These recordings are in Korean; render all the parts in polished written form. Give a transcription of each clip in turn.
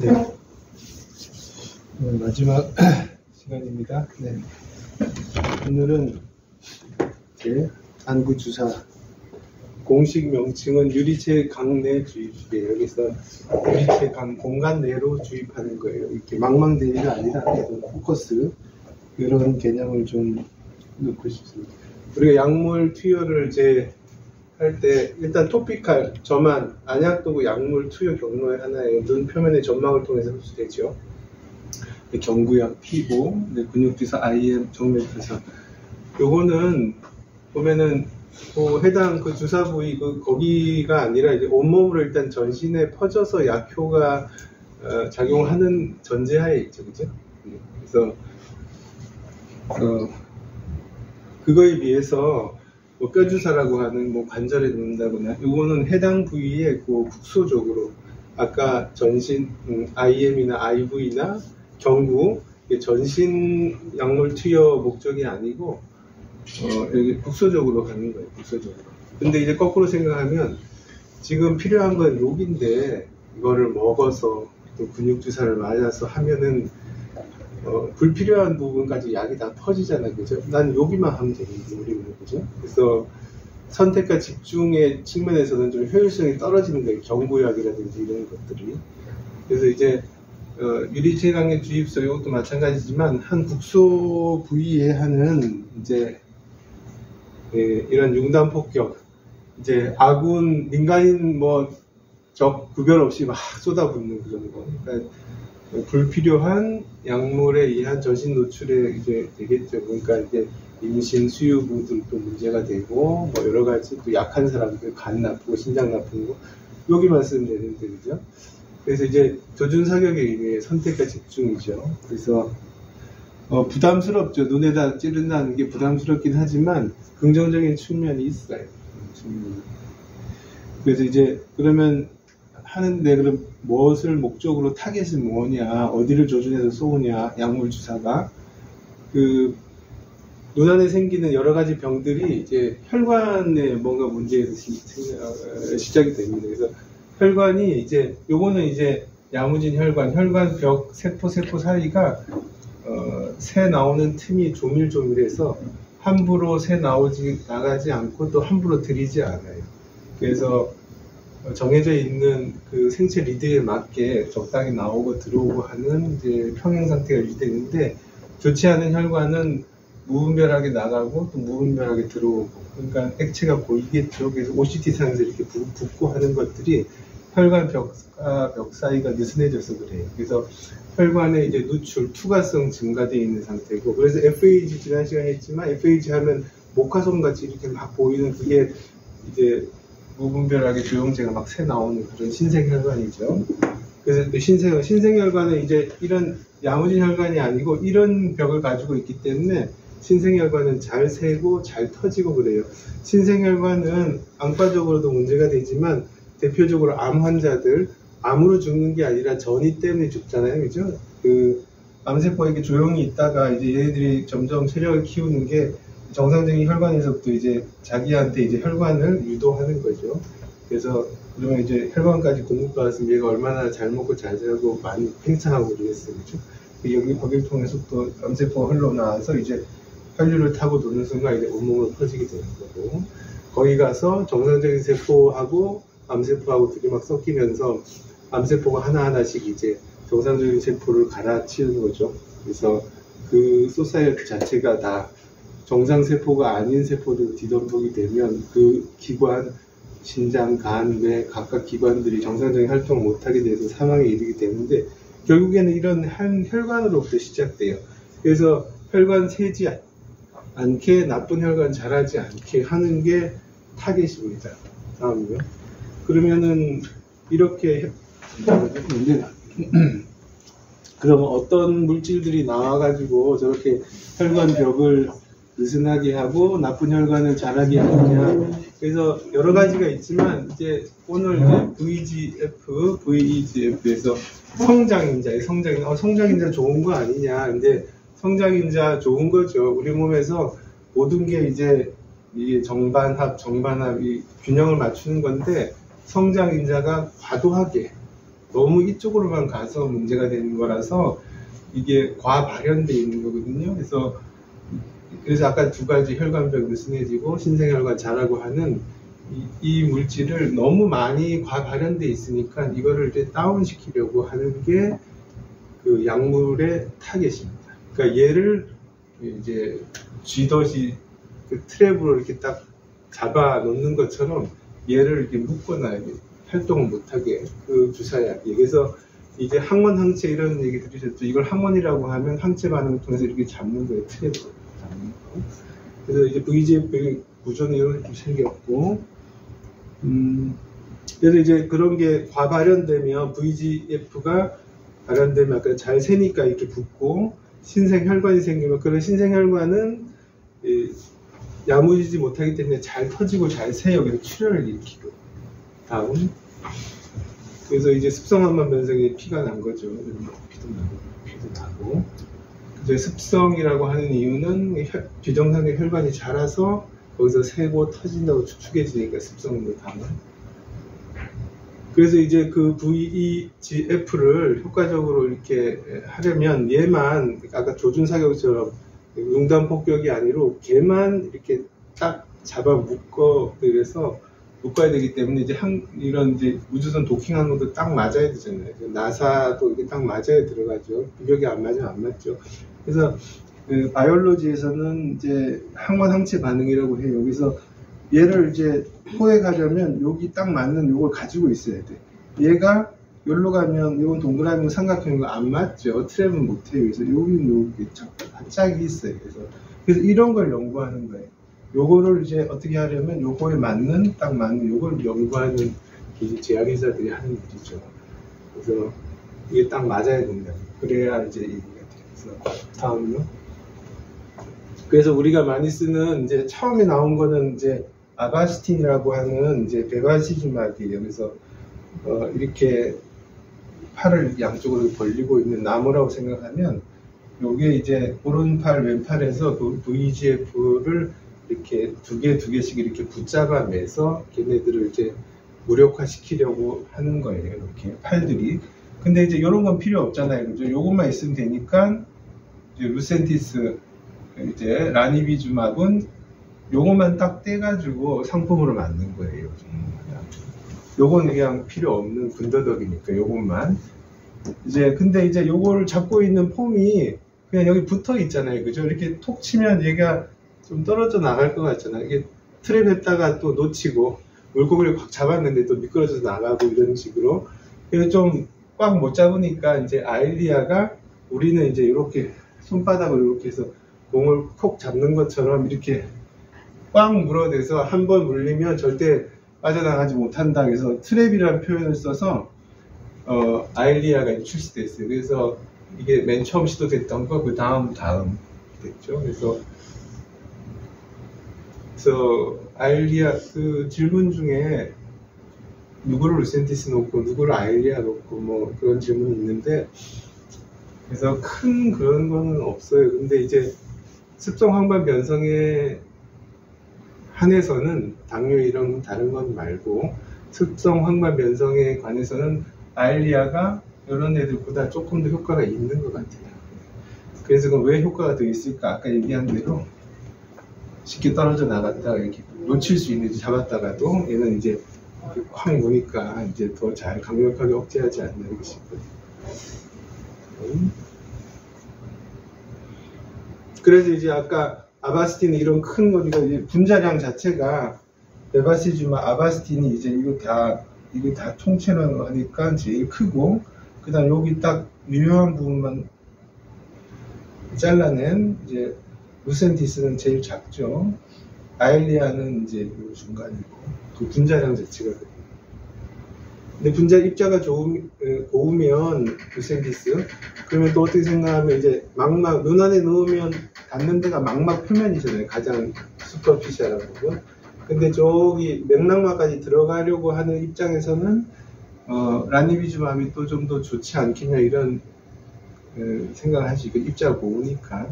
네. 마지막 시간입니다. 네. 오늘은 이제 안구주사 공식 명칭은 유리체강 내 주입이에요. 여기서 유리체강 공간 내로 주입하는 거예요. 이렇게 망망대해가 아니라 포커스 이런 개념을 좀 넣고 싶습니다. 우리가 약물 투여를 이제 할 때 일단 토피칼, 점안, 안약도구 약물 투여 경로의 하나예요. 눈 표면의 점막을 통해서 흡수되죠. 경구약, 피보, 근육주사, IM, 정맥주사. 요거는 보면은 해당 그 주사 부위 거기가 아니라 이제 온몸으로 일단 전신에 퍼져서 약효가 작용하는 전제하에 있죠, 그죠? 그래서 그거에 비해서 뼈주사라고 하는 관절에 넣는다거나 요거는 해당 부위에 국소적으로 아까 전신 IM이나 IV나 경구 전신 약물 투여 목적이 아니고 여기 국소적으로 가는 거예요. 국소적으로. 근데 이제 거꾸로 생각하면 지금 필요한 건 욕인데 이거를 먹어서 또 근육주사를 맞아서 하면은 불필요한 부분까지 약이 다 퍼지잖아요. 그죠? 난 여기만 하면 되는데, 우리는. 그죠? 그래서 선택과 집중의 측면에서는 좀 효율성이 떨어지는 거예요. 경구약이라든지 이런 것들이. 그래서 이제, 유리체강의 주입소, 이것도 마찬가지지만, 한 국소 부위에 하는, 이제, 이런 융단폭격, 이제, 아군, 민간인 적 구별 없이 막 쏟아붓는 그런 거. 그러니까 불필요한 약물에 의한 전신 노출에 이제 되겠죠. 그러니까 이제 임신, 수유부들도 문제가 되고, 여러 가지 또 약한 사람들, 간 나쁘고, 신장 나쁜 거, 여기만 쓰면 되는데, 그죠? 그래서 이제 조준 사격의 의미의 선택과 집중이죠. 그래서, 부담스럽죠. 눈에다 찌른다는 게 부담스럽긴 하지만, 긍정적인 측면이 있어요. 그래서 이제, 그러면, 하는데 그럼 무엇을 목적으로 타겟은 뭐냐, 어디를 조준해서 쏘느냐, 약물 주사가 눈 안에 생기는 여러 가지 병들이 이제 혈관에 뭔가 문제에서 시작이 됩니다. 그래서 혈관이 이제 요거는 이제 야무진 혈관벽 세포 사이가 새 나오는 틈이 조밀조밀해서 함부로 새 나가지 않고 또 함부로 들이지 않아요. 그래서 정해져 있는 그 생체 리드에 맞게 적당히 나오고 들어오고 하는 이제 평행 상태가 유지되는데, 좋지 않은 혈관은 무분별하게 나가고 또 무분별하게 들어오고, 그러니까 액체가 고이겠죠. 그래서 OCT 상에서 이렇게 붓고 하는 것들이 혈관 벽 사이가 느슨해져서 그래요. 그래서 혈관의 이제 누출, 투과성 증가되어 있는 상태고, 그래서 FAG 지난 시간에 했지만 FAG 하면 목화솜 같이 이렇게 막 보이는 그게 이제 무분별하게 조영제가 막 새 나오는 그런 신생혈관이죠. 그래서 신생혈관은 이제 이런 야무진 혈관이 아니고 이런 벽을 가지고 있기 때문에 신생혈관은 잘 새고 잘 터지고 그래요. 신생혈관은 안과적으로도 문제가 되지만 대표적으로 암 환자들, 암으로 죽는 게 아니라 전이 때문에 죽잖아요. 그죠? 암세포가 이렇게 조용히 있다가 이제 얘네들이 점점 체력을 키우는 게 정상적인 혈관에서부터 이제 자기한테 이제 혈관을 유도하는 거죠. 그래서 그러면 이제 혈관까지 공급받았으면 얘가 얼마나 잘 먹고 잘 살고 많이 팽창하고 그러겠어요. 그렇죠? 거기를 통해서 또 암세포가 흘러나와서 이제 혈류를 타고 도는 순간 이제 온몸으로 퍼지게 되는 거고, 거기 가서 정상적인 세포하고 암세포하고 둘이 막 섞이면서 암세포가 하나하나씩 이제 정상적인 세포를 갈아치우는 거죠. 그래서 그 소사이어티 자체가 다 정상세포가 아닌 세포들 뒤덮기 되면 그 기관, 신장, 간, 뇌 각각 기관들이 정상적인 활동을 못하게 돼서 사망에 이르게 되는데, 결국에는 이런 한 혈관으로부터 시작돼요. 그래서 혈관 새지 않게, 나쁜 혈관 자라지 않게 하는 게 타겟입니다. 다음이요. 그러면은 이렇게 그러면 어떤 물질들이 나와가지고 저렇게 혈관 벽을 느슨하게 하고 나쁜 혈관을 자라게 하느냐. 그래서 여러 가지가 있지만 이제 오늘 VEGF에서 성장인자 좋은 거 아니냐. 근데 성장인자 좋은 거죠. 우리 몸에서 모든 게 이제 이 정반합 이 균형을 맞추는 건데, 성장인자가 과도하게 너무 이쪽으로만 가서 문제가 되는 거라서 이게 과발현되어 있는 거거든요. 그래서 아까 두 가지 혈관벽 느슨해지고 신생혈관 자라고 하는 이 물질을 너무 많이 과발현되어 있으니까 이거를 이제 다운시키려고 하는 게 그 약물의 타겟입니다. 그러니까 얘를 이제 쥐덫이 그 트랩으로 이렇게 딱 잡아 놓는 것처럼 얘를 이렇게 묶거나 활동을 못하게 그 주사약이. 그래서 이제 항원, 항체 이런 얘기 들으셨죠? 이걸 항원이라고 하면 항체 반응을 통해서 이렇게 잡는 거예요. 트랩으로 잡는 거. 그래서 이제 VGF의 구조는 이렇게 생겼고, 그래서 이제 그런 게 과발현되면 VGF가 발현되면 아까 잘 새니까 이렇게 붙고 신생혈관이 생기면 그런 신생혈관은 야무지지 못하기 때문에 잘 터지고 잘 새요. 그래서 출혈을 일으키고. 다음. 그래서 이제 습성암만 변성에 피가 난 거죠. 피도 나고. 이제 습성이라고 하는 이유는 비정상의 혈관이 자라서 거기서 새고 터진다고 축축해지니까 습성으로 담은. 그래서 이제 그 VEGF를 효과적으로 이렇게 하려면 얘만 아까 조준사격처럼 융단 폭격이 아니라 걔만 이렇게 딱 잡아 묶어서 묶어야 되기 때문에 이제 이런 이제 우주선 도킹하는 것도 딱 맞아야 되잖아요. 나사도 이게 딱 맞아야 들어가죠. 비격이 안 맞으면 안 맞죠. 그래서 그 바이올로지에서는 이제 항원 항체 반응이라고 해요. 그래서 얘를 이제 포획하려면 여기 딱 맞는 요걸 가지고 있어야 돼. 얘가 여기로 가면 이건 동그라미 삼각형이고 안 맞죠. 트랩은 못해요. 그래서 여기는 여기 반짝이 있어요. 그래서 이런 걸 연구하는 거예요. 요거를 이제 어떻게 하려면 요거에 맞는 딱 맞는 요걸 연구하는 이제 제약회사들이 하는 일이죠. 그래서 이게 딱 맞아야 된다. 그래야 이제 얘기가 돼요. 그래서 다음요. 그래서 우리가 많이 쓰는 이제 처음에 나온 거는 이제 아바스틴이라고 하는 이제 베바시주막이에요. 그래서 이렇게 팔을 양쪽으로 벌리고 있는 나무라고 생각하면 요게 이제 오른팔 왼팔에서 그 VEGF를 이렇게 두 개씩 이렇게 붙잡아 매서 걔네들을 이제 무력화 시키려고 하는 거예요. 이렇게 팔들이. 근데 이제 이런 건 필요 없잖아요. 그죠? 요것만 있으면 되니까 이제 루센티스 이제 라니비주막은 요것만 딱 떼가지고 상품으로 만든 거예요. 요건 그냥 필요 없는 군더더기니까 요것만. 이제 근데 이제 요걸 잡고 있는 폼이 그냥 여기 붙어 있잖아요. 그죠? 이렇게 톡 치면 얘가 좀 떨어져 나갈 것 같잖아요. 이게 트랩 했다가 또 놓치고 물고기를 확 잡았는데 또 미끄러져서 나가고 이런 식으로. 그래서 좀 꽉 못 잡으니까 이제 아일리아가 우리는 이제 이렇게 손바닥으로 이렇게 해서 공을 콕 잡는 것처럼 이렇게 꽉 물어대서 한 번 물리면 절대 빠져나가지 못한다. 그래서 트랩이라는 표현을 써서 아일리아가 출시됐어요. 그래서 이게 맨 처음 시도됐던 거 그 다음 됐죠. 그래서 아일리아 그 질문 중에 누구를 루센티스 놓고 누구를 아일리아 놓고 뭐 그런 질문이 있는데 그래서 큰 그런 거는 없어요. 근데 이제 습성 황반 변성에 한해서는 당뇨 이런 다른 건 말고 습성 황반 변성에 관해서는 아일리아가 이런 애들보다 조금 더 효과가 있는 것 같아요. 그래서 왜 효과가 더 있을까? 아까 얘기한 대로 쉽게 떨어져 나갔다가 이렇게 놓칠 수 있는지 잡았다가도 얘는 이제 확 무니까 이제 더 잘 강력하게 억제하지 않나 이렇게 싶거든요. 그래서 이제 아까 아바스틴 이런 큰 거니까 이제 분자량 자체가 베바시주마 아바스틴이 이제 이거 다 통째로 하니까 제일 크고 그다음 여기 딱 유명한 부분만 잘라낸 이제 루센티스는 제일 작죠. 아일리아는 이제 요 중간이고 그 분자량 자체가 근데 분자 입자가 고우면 루센티스 그러면 또 어떻게 생각하면 이제 망막 눈 안에 넣으면 닿는 데가 망막 표면이잖아요. 가장 슈퍼피시얼한 부분. 근데 저기 맥락막까지 들어가려고 하는 입장에서는 라니비주맘이 또 좀 더 좋지 않겠냐 이런 생각을 하시고 입자가 고우니까.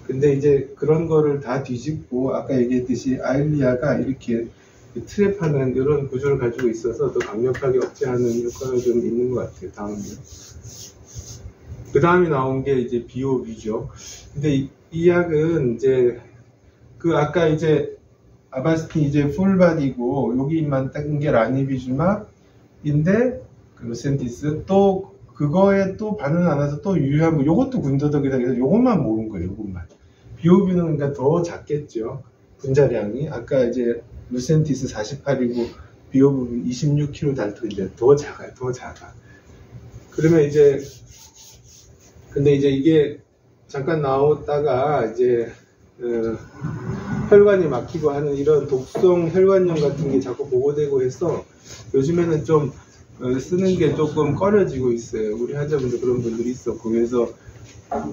근데 이제 그런 거를 다 뒤집고 아까 얘기했듯이 아일리아가 이렇게 트랩하는 이런 구조를 가지고 있어서 더 강력하게 억제하는 효과가 좀 있는 것 같아요. 다음에. 그 다음에 나온 게 이제 비오비죠. 근데 이 약은 이제 그 아까 이제 아바스틴 이제 풀바디고 여기만 딴 게 라니비주막인데 그 루센티스 또 그거에 또 반응 안 와서 또 유효한 거 요것도 군더더기다. 그래서 요것만 모은 거예요. 요것만. 비오비는 그러니까 더 작겠죠. 분자량이 아까 이제 루센티스 48이고 비오비는 26kg 달토인데 더 작아요. 더 작아. 그러면 이제 근데 이제 이게 잠깐 나왔다가 이제 혈관이 막히고 하는 이런 독성 혈관염 같은 게 자꾸 보고되고 해서 요즘에는 좀 쓰는 게 조금 꺼려지고 있어요. 우리 환자분들 그런 분들이 있었고. 그래서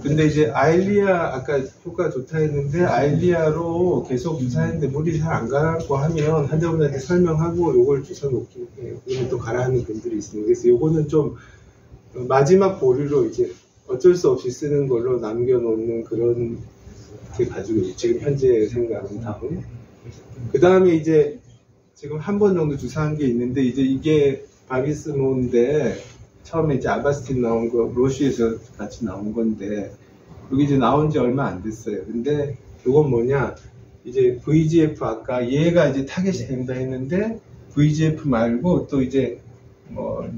근데 이제 아일리아 아까 효과 좋다 했는데 아일리아로 계속 주사했는데 물이 잘 안 가고 하면 환자분한테 설명하고 요걸 주사 놓긴 해요. 그러면 또 가라앉는 분들이 있습니다. 그래서 요거는 좀 마지막 보류로 이제 어쩔 수 없이 쓰는 걸로 남겨놓는 그런 게 가지고 있어요. 지금 현재 생각은 다음. 그 다음에 이제 지금 한 번 정도 주사한 게 있는데 이제 이게 바비스모인데 처음에 이제 아바스틴 나온 거 로시에서 같이 나온 건데 여기 이제 나온 지 얼마 안 됐어요. 근데 이건 뭐냐 이제 VGF 아까 얘가 이제 타겟이 된다 했는데 VGF 말고 또 이제 뭐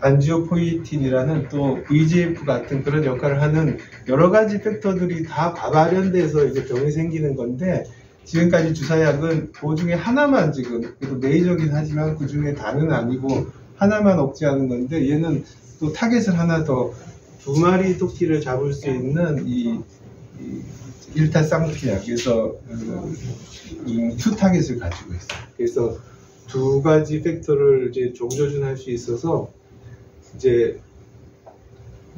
안지오포이틴이라는 또 VGF 같은 그런 역할을 하는 여러 가지 팩터들이 다 과발현돼서 이제 병이 생기는 건데 지금까지 주사약은 그 중에 하나만 지금 그래도 메이저긴 하지만 그 중에 다는 아니고 하나만 억제하는 건데 얘는 또 타겟을 하나 더 두 마리 토끼를 잡을 수 있는 이 일타쌍피약 그래서 투 타겟을 가지고 있어요. 그래서 두 가지 팩터를 이제 종조준할 수 있어서 이제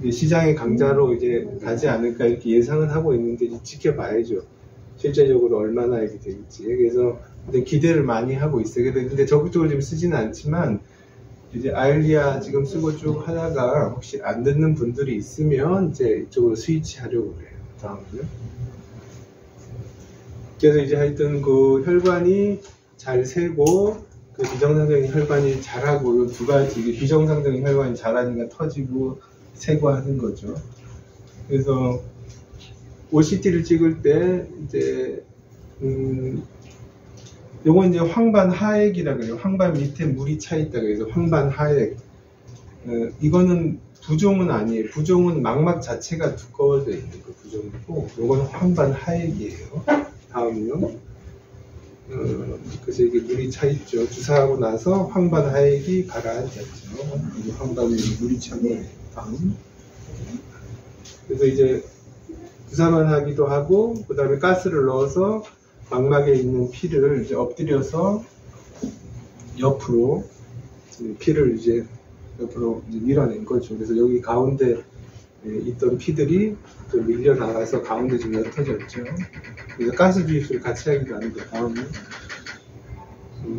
시장의 강자로 이제 가지 않을까 이렇게 예상은 하고 있는데 지켜봐야죠. 실제적으로 얼마나 이렇게 될지. 그래서 기대를 많이 하고 있어요. 근데 적극적으로 지금 쓰지는 않지만 이제 아일리아 지금 쓰고 쭉 하다가 혹시 안 듣는 분들이 있으면 이제 이쪽으로 스위치 하려고 그래요. 다음으로. 그래서 이제 하여튼 그 혈관이 잘 새고 그 비정상적인 혈관이 잘하고 이 두 가지 비정상적인 혈관이 잘하니까 터지고 새고 하는 거죠. 그래서 OCT를 찍을 때 이제 요건 이제 황반 하액이라고 해요. 황반 밑에 물이 차 있다 그래서 황반 하액. 이거는 부종은 아니에요. 부종은 망막 자체가 두꺼워져 있는 그 부종이고 요건 황반 하액이에요. 다음은요. 그래서 이게 물이 차 있죠. 주사하고 나서 황반 하액이 가라앉았죠. 이 황반에 물이 찬 거예요. 다음. 그래서 이제 주사만 하기도 하고 그 다음에 가스를 넣어서 망막에 있는 피를 이제 엎드려서 옆으로 피를 이제 옆으로 이제 밀어낸 거죠. 그래서 여기 가운데 있던 피들이 좀 밀려 나가서 가운데 좀 옅어졌죠. 그래서 가스 주입술을 같이 하기도 하는데 다음에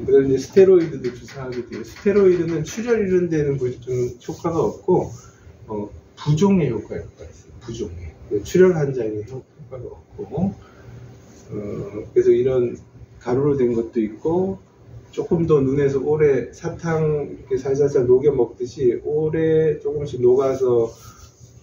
그다음에 이제 스테로이드도 주사하게 돼요. 스테로이드는 출혈 이런 데는 좀 효과가 없고 부종의 효과가 있어요. 부종의 출혈 환자에는 효과가 없고 그래서 이런 가루로 된 것도 있고 조금 더 눈에서 오래 사탕 이렇게 살살살 녹여 먹듯이 오래 조금씩 녹아서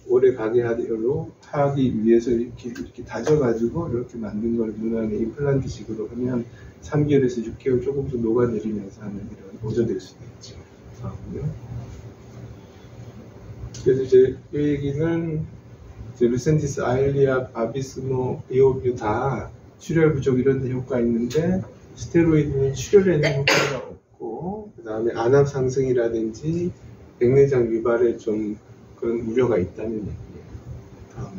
오래 가게 하기 위해서 이렇게 다져가지고 이렇게 만든 걸 눈 안에 임플란트식으로 하면 3개월에서 6개월 조금씩 녹아내리면서 하는 이런 보조될 수도 있죠. 그래서 이제 이 얘기는 이제 루센티스, 아일리아, 바비스모, 비오뷰 다 출혈 부족 이런 데 효과 있는데 스테로이드는 출혈에는 효과가 없고 그 다음에 안압 상승이라든지 백내장 유발에 좀 그런 우려가 있다는 얘기예요. 다음에.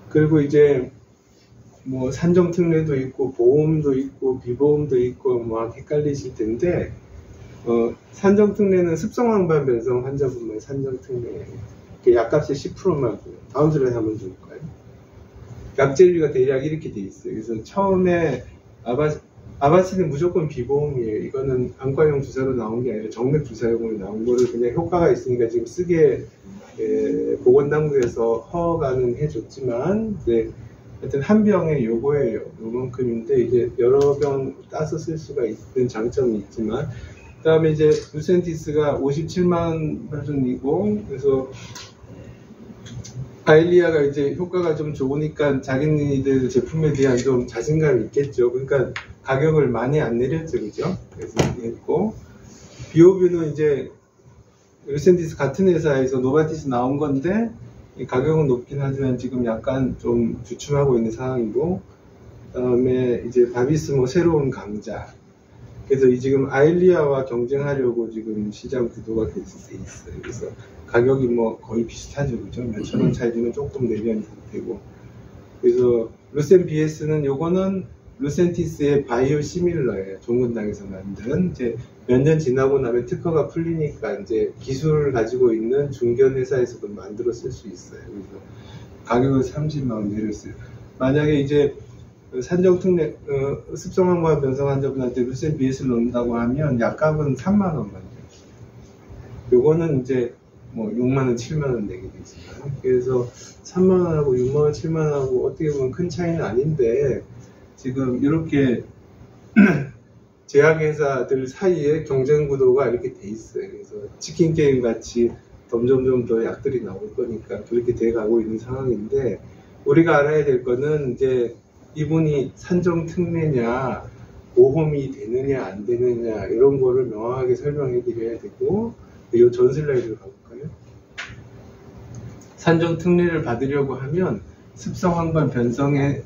그리고 이제 뭐 산정특례도 있고 보험도 있고 비보험도 있고 막 헷갈리실 텐데 산정특례는 습성황반 변성 환자분만 산정특례예요. 약값의 10%만 줘요. 다음 슬라이드 한번 줄까요? 약제류가 대략 이렇게 돼 있어요. 그래서 처음에 아바스틴은 무조건 비보험이에요. 이거는 안과용 주사로 나온 게 아니라 정맥 주사용으로 나온 거를 그냥 효과가 있으니까 지금 쓰게 보건당국에서 허가는 해줬지만 하여튼 한 병에 요거예요. 요만큼인데 이제 여러 병 따서 쓸 수가 있는 장점이 있지만, 그 다음에 이제 루센티스가 57만 버전이고, 그래서 아일리아가 이제 효과가 좀 좋으니까 자기네들 제품에 대한 좀 자신감이 있겠죠. 그러니까 가격을 많이 안 내렸죠, 그죠? 그래서 했고, 비오뷰는 이제 루센티스 같은 회사에서 노바티스 나온 건데, 이 가격은 높긴 하지만 지금 약간 좀 주춤하고 있는 상황이고, 그다음에 이제 바비스모 새로운 강자. 그래서 이 지금 아일리아와 경쟁하려고 지금 시장 구도가 돼 있어요. 그래서 가격이 뭐 거의 비슷하죠, 그죠? 몇천 원 차이지만 조금 내려온 상태고. 그래서 루센 BS는 요거는 루센티스의 바이오 시밀러예요. 종근당에서 만든. 이제 몇 년 지나고 나면 특허가 풀리니까 이제 기술을 가지고 있는 중견 회사에서도 만들어 쓸 수 있어요. 그래서 가격을 30만 원 내렸어요. 만약에 이제 산정특례, 습성환과 변성 환자분한테 루센 BS를 넣는다고 하면 약값은 3만 원만 줘요. 요거는 이제 뭐 6만 원, 7만 원 내게 되지만, 그래서 3만 원하고 6만 원, 7만 원하고 어떻게 보면 큰 차이는 아닌데, 지금 이렇게 제약회사들 사이에 경쟁 구도가 이렇게 돼 있어요. 그래서 치킨 게임 같이 점점점 더 약들이 나올 거니까 그렇게 돼 가고 있는 상황인데, 우리가 알아야 될 거는 이제 이분이 산정 특례냐, 보험이 되느냐 안 되느냐 이런 거를 명확하게 설명해 드려야 되고, 이 전 슬라이드로 가볼까요? 산정 특례를 받으려고 하면 습성 황반 변성에만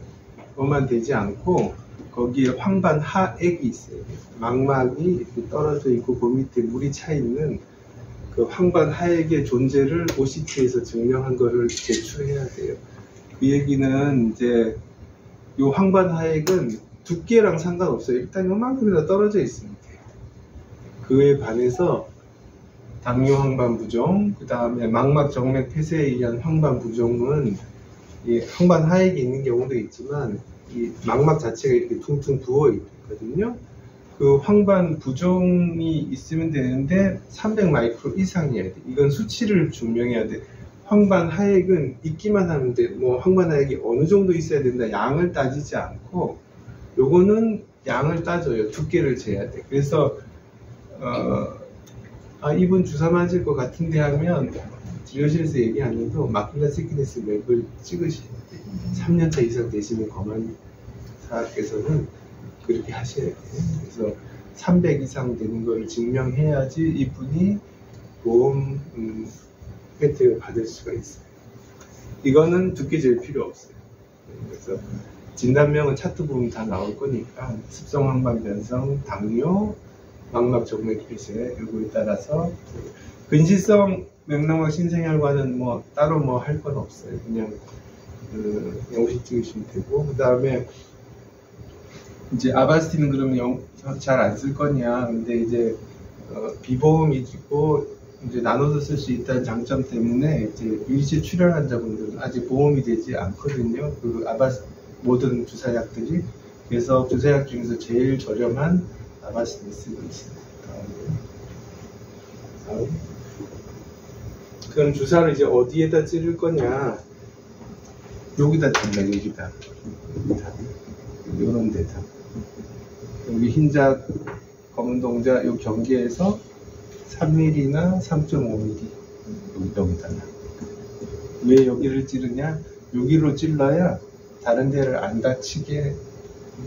되지 않고 거기에 황반 하액이 있어요. 망막이 이렇게 떨어져 있고 그 밑에 물이 차 있는 그 황반 하액의 존재를 OCT에서 증명한 거를 제출해야 돼요. 그 얘기는 이제 요 황반 하액은 두께랑 상관없어요. 일단 요만큼이나 떨어져 있으면 돼요. 그에 반해서 당뇨 황반 부종, 그 다음에 망막 정맥 폐쇄에 의한 황반 부종은 이 황반 하액이 있는 경우도 있지만 이 망막 자체가 이렇게 퉁퉁 부어 있거든요. 그 황반 부종이 있으면 되는데 300 마이크로 이상이어야 돼. 이건 수치를 증명해야 돼. 황반 하액은 있기만 하면 돼. 뭐 황반 하액이 어느 정도 있어야 된다. 양을 따지지 않고 요거는 양을 따져요. 두께를 재야 돼. 그래서 이분 주사 맞을 것 같은데 하면 진료실에서 얘기 안 해도 마큘라 시크니스 맵을 찍으셔야 돼요. 3년차 이상 되시는 검안사께서는 그렇게 하셔야 돼요. 그래서 300 이상 되는 걸 증명해야지 이분이 보험 혜택을 받을 수가 있어요. 이거는 두께 잴 필요 없어요. 그래서 진단명은 차트 보면 다 나올 거니까 습성 황반 변성, 당뇨, 망막 정맥 폐쇄 요거에 따라서 근시성 맥락막 신생혈관은 뭐 따로 뭐 할 건 없어요. 그냥 영식 찍으시면 되고, 그 다음에 이제 아바스틴은 그러면 잘 안 쓸 거냐. 근데 이제 비보험이고 이제 나눠서 쓸 수 있다는 장점 때문에 이제 일시 출혈 환자분들은 아직 보험이 되지 않거든요. 그 모든 주사약들이. 그래서 주사약 중에서 제일 저렴한 아바스틴을 쓰고 있습니다. 다음. 그럼 주사를 이제 어디에다 찌를 거냐? 여기다 찔러, 여기다. 요런 데다. 여기 흰자, 검은 동자, 요 경계에서 3mm나 3.5mm 여기다가. 왜 여기를 찌르냐? 여기로 찔러야 다른 데를 안 다치게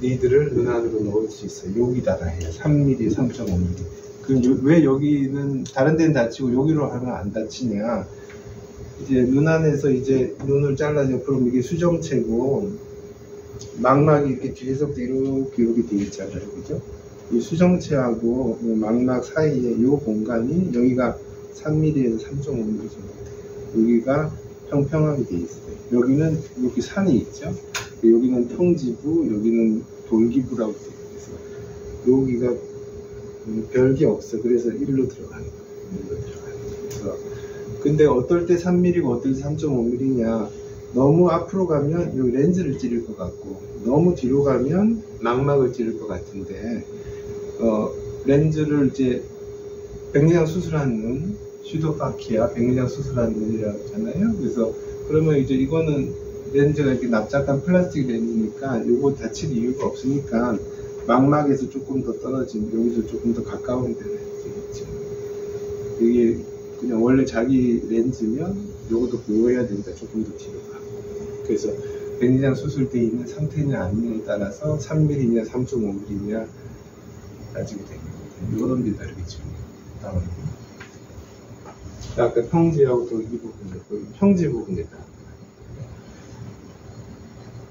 니들을 눈 안으로 넣을 수 있어요. 여기다가 해요. 3mm, 3.5mm. 그럼 왜 여기는 다른 데는 다치고 여기로 하면 안 다치냐? 이제 눈 안에서 이제 눈을 잘라줘. 그럼 이게 수정체고 망막이 이렇게 뒤에서부터 이렇게 되어 있잖아요, 그죠? 이 수정체하고 이 망막 사이에 이 공간이 여기가 3mm에서 3.5mm 정도 돼요. 여기가 평평하게 되어 있어요. 여기는 이렇게 산이 있죠. 여기는 평지부, 여기는 돌기부라고 되어 있어요. 여기가 별게 없어. 그래서 일로 들어가는 거예요. 근데 어떨 때 3mm고 어떨 때 3.5mm냐? 너무 앞으로 가면 이 렌즈를 찌를 것 같고, 너무 뒤로 가면 망막을 찌를 것 같은데, 렌즈를 이제 백내장 수술한 눈, 슈도파키아 백내장 수술한 눈이라고 하잖아요. 그래서 그러면 이제 이거는 렌즈가 이렇게 납작한 플라스틱 렌즈니까 요거 다칠 이유가 없으니까 망막에서 조금 더 떨어진 여기서 조금 더 가까운 데는 되겠죠. 이게 그냥 원래 자기 렌즈면 요것도 보호해야 되니까 조금 더 뒤로 가고. 그래서 백내장 수술되어 있는 상태냐 아니냐에 따라서 3mm냐 3.5mm냐 따지게 됩니다. 이런 게 다르겠죠. 다음에 아까 평지하고 또 이 부분, 평지 부분이다.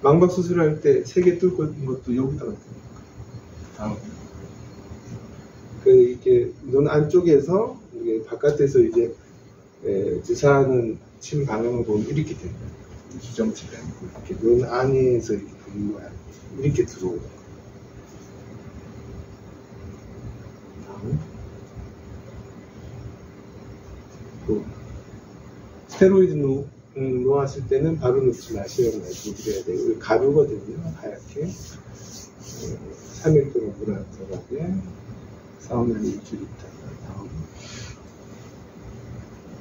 망박 수술할 때 3개 뚫고 있는 것도 여기다가 다음. 이렇게 눈 안쪽에서 이게 바깥에서 이제 주사하는 침 방향을 보면 이렇게 됩니다. 주정치가 아니고 이렇게 눈 안에서 이렇게 보는 거야. 이렇게 들어오는 거야. 다음. 또 스테로이드 놓았을 때는 바로 놓지 마시라고 말씀드려야 돼요. 가루거든요. 하얗게 3일 동안 물 안 들어가게 사우나를 일주일 있다가 다음.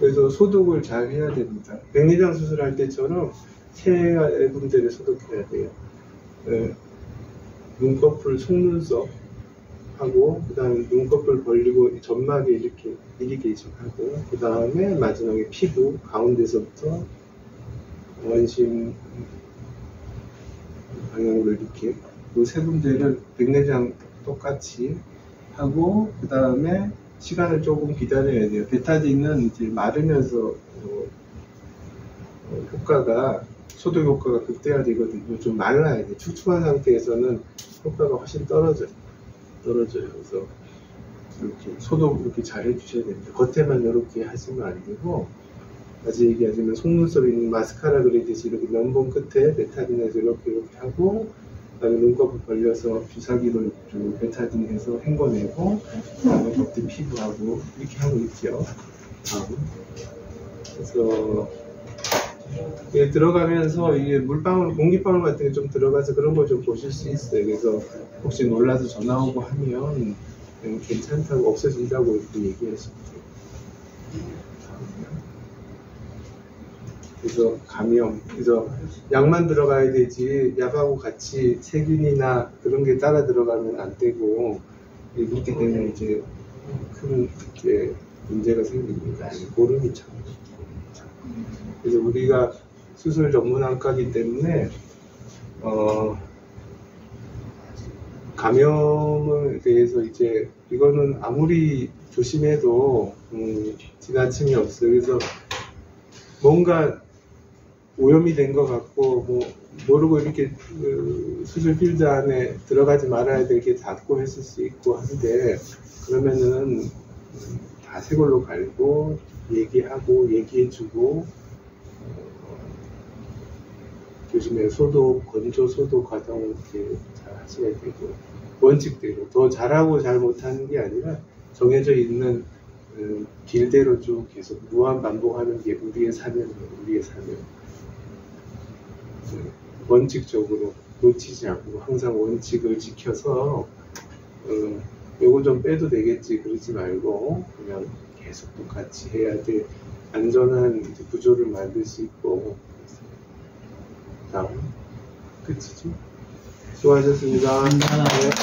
그래서 소독을 잘 해야 됩니다. 백내장 수술할 때처럼 세 군데를 소독해야 돼요. 눈꺼풀, 속눈썹 하고, 그 다음에 눈꺼풀 벌리고 점막에 이렇게 이리게이션 하고, 그 다음에 마지막에 피부 가운데서부터 원심 방향으로 이렇게 그 세 군데를 백내장 똑같이 하고, 그 다음에 시간을 조금 기다려야 돼요. 베타딘은 이제 마르면서 효과가 소독 효과가 극대화되거든요. 좀 말라야 돼요. 축축한 상태에서는 효과가 훨씬 떨어져요. 그래서 이렇게 소독 이렇게 잘 해주셔야 됩니다. 겉에만 이렇게 하시면 안 되고, 다시 얘기하자면 속눈썹에 있는 마스카라 그리듯이 이렇게 면봉 끝에 베타딘에서 이렇게 하고, 그다음에 눈꺼풀 벌려서 주사기로 좀 베타딘해서 헹궈내고, 그다음에 겉에 피부하고 이렇게 하고 있죠. 그래서 들어가면서 이게 물방울, 공기방울 같은 게 좀 들어가서 그런 걸 좀 보실 수 있어요. 그래서 혹시 놀라서 전화 오고 하면 괜찮다고 없어진다고 이렇게 얘기하시면 돼요. 그래서 감염, 그래서 약만 들어가야 되지 약하고 같이 세균이나 그런 게 따라 들어가면 안 되고, 그렇게 되면 이제 큰 문제가 생깁니다. 고름이 참. 그래서 우리가 수술 전문학과이기 때문에 감염에 대해서 이제 이거는 아무리 조심해도 지나침이 없어요. 그래서 뭔가 오염이 된 것 같고 모르고 이렇게 수술 필드 안에 들어가지 말아야 될 게 닿고 했을 수 있고 한데, 그러면은 다 새 걸로 갈고 얘기하고 얘기해주고 조심해 소독, 건조 소독 과정을 이렇게 잘 하셔야 되고, 원칙대로 더 잘하고 잘 못하는 게 아니라 정해져 있는 길대로 쭉 계속 무한 반복하는 게 우리의 사명이에요. 우리의 사명. 원칙적으로 놓치지 않고 항상 원칙을 지켜서 요거 좀 빼도 되겠지 그러지 말고 그냥 계속 똑같이 해야 돼. 안전한 구조를 만들 수 있고. 다음 끝이죠. 수고하셨습니다. 감사합니다.